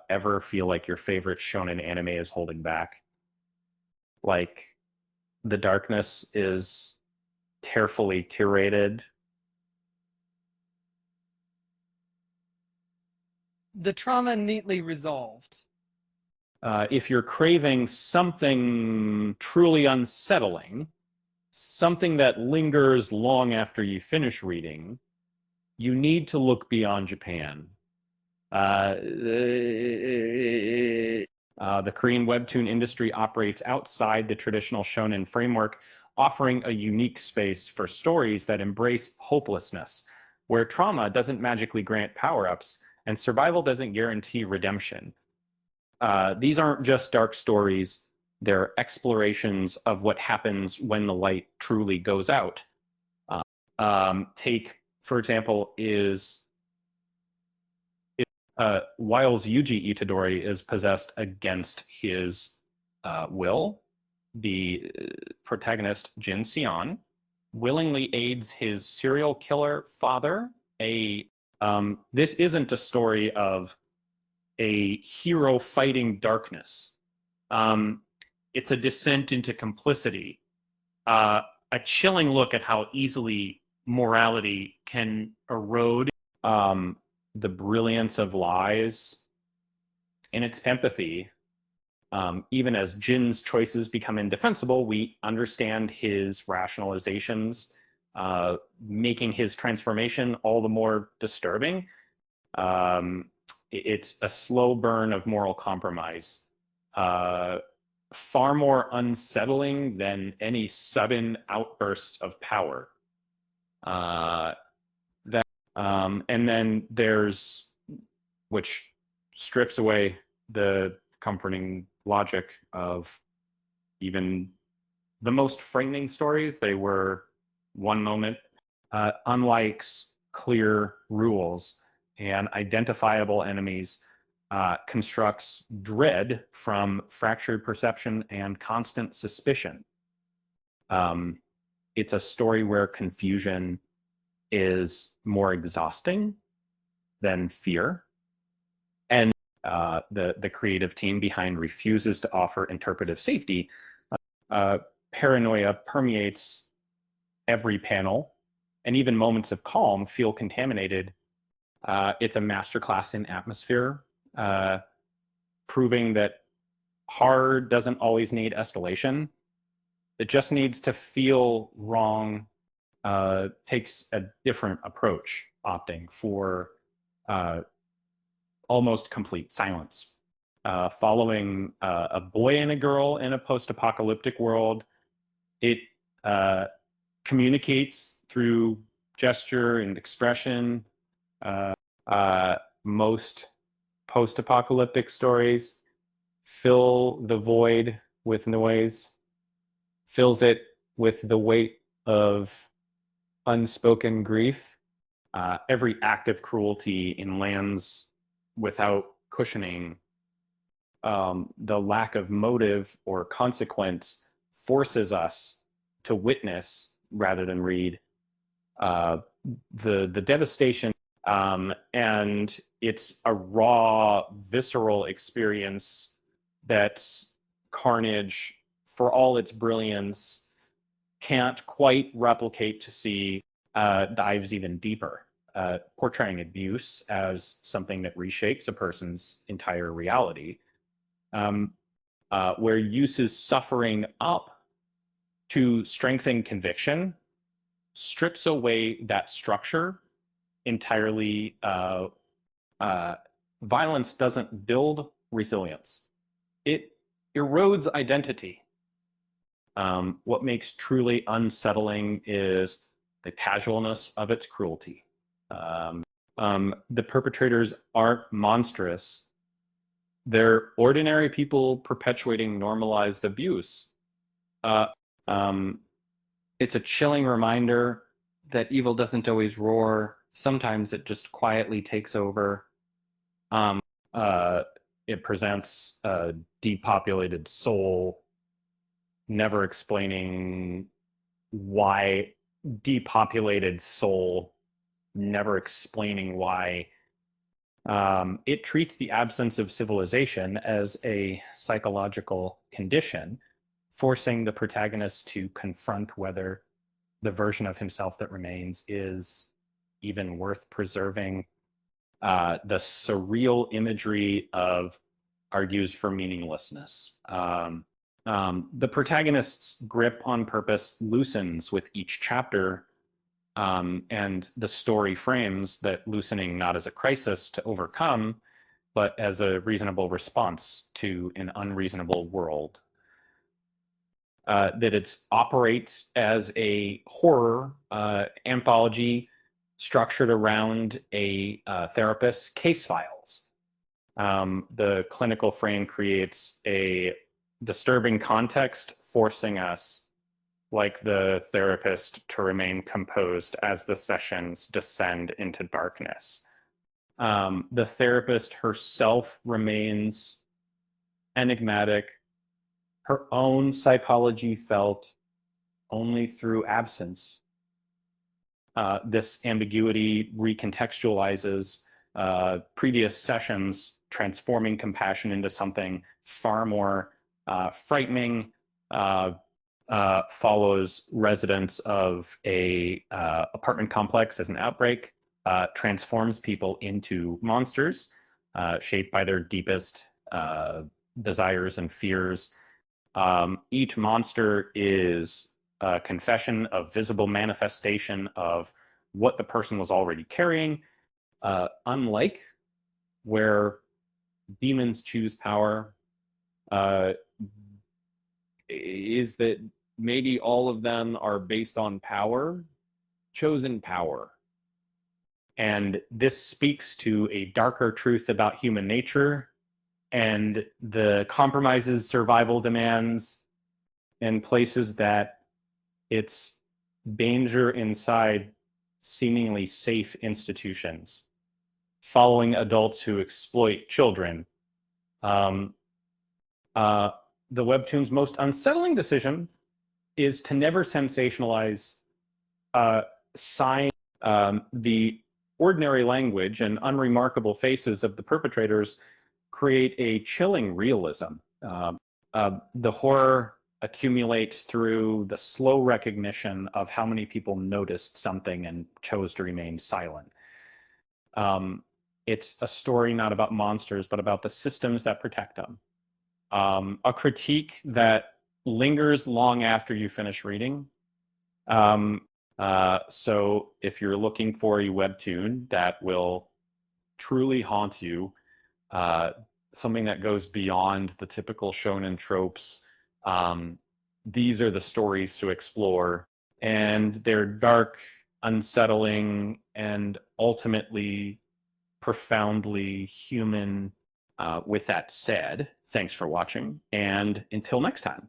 ever feel like your favorite shonen anime is holding back? Like the darkness is carefully curated. The trauma neatly resolved. If you're craving something truly unsettling, something that lingers long after you finish reading, you need to look beyond Japan. The Korean webtoon industry operates outside the traditional shonen framework, offering a unique space for stories that embrace hopelessness, where trauma doesn't magically grant power-ups and survival doesn't guarantee redemption. These aren't just dark stories, they're explorations of what happens when the light truly goes out. Take, for example, whilst Yuji Itadori is possessed against his will, the protagonist, Jin Sion, willingly aids his serial killer father. This isn't a story of a hero fighting darkness. Um, it's a descent into complicity, uh, a chilling look at how easily morality can erode um, the brilliance of lies and its empathy. Even as Jin's choices become indefensible, we understand his rationalizations, making his transformation all the more disturbing. Um, it's a slow burn of moral compromise, uh, far more unsettling than any sudden outburst of power. Uh, and then there's, which strips away the comforting logic of even the most frightening stories. They were one moment, unlike clear rules and identifiable enemies, constructs dread from fractured perception and constant suspicion. Um, it's a story where confusion is more exhausting than fear. And the creative team behind refuses to offer interpretive safety. Uh, Paranoia permeates every panel, and even moments of calm feel contaminated. It's a masterclass in atmosphere, uh, proving that horror doesn't always need escalation. It just needs to feel wrong. Takes a different approach, opting for uh, almost complete silence. Following a boy and a girl in a post-apocalyptic world, it communicates through gesture and expression. Uh, most post-apocalyptic stories fill the void with noise, fills it with the weight of unspoken grief. Every act of cruelty in lands without cushioning, the lack of motive or consequence forces us to witness rather than read uh, the devastation, and it's a raw, visceral experience that's carnage, for all its brilliance, can't quite replicate to see dives even deeper, portraying abuse as something that reshapes a person's entire reality, um, where uses suffering up to strengthen conviction, strips away that structure entirely. Uh, Violence doesn't build resilience, it erodes identity. What makes truly unsettling is the casualness of its cruelty. The perpetrators aren't monstrous, they're ordinary people perpetuating normalized abuse. Uh, um, it's a chilling reminder that evil doesn't always roar. Sometimes it just quietly takes over. Um, uh, it presents a depopulated soul, never explaining why depopulated soul, never explaining why It treats the absence of civilization as a psychological condition, forcing the protagonist to confront whether the version of himself that remains is even worth preserving. The surreal imagery of argues for meaninglessness. The protagonist's grip on purpose loosens with each chapter, and the story frames that loosening not as a crisis to overcome, but as a reasonable response to an unreasonable world. That it operates as a horror anthology structured around a therapist's case files. The clinical frame creates a disturbing context, forcing us, like the therapist, to remain composed as the sessions descend into darkness. The therapist herself remains enigmatic, her own psychology felt only through absence. This ambiguity recontextualizes previous sessions, transforming compassion into something far more frightening. Follows residents of a apartment complex as an outbreak, transforms people into monsters, shaped by their deepest desires and fears. Each monster is a confession of visible manifestation of what the person was already carrying. Unlike where demons choose power, is that maybe all of them are based on power, chosen power. And this speaks to a darker truth about human nature and the compromises survival demands in places that it's danger inside seemingly safe institutions, following adults who exploit children. Um, the Webtoons' most unsettling decision is to never sensationalize sign the ordinary language and unremarkable faces of the perpetrators create a chilling realism. The horror accumulates through the slow recognition of how many people noticed something and chose to remain silent. It's a story not about monsters, but about the systems that protect them. A critique that lingers long after you finish reading. So if you're looking for a webtoon that will truly haunt you, something that goes beyond the typical shonen tropes, these are the stories to explore. And they're dark, unsettling, and ultimately profoundly human. With that said, thanks for watching, and until next time.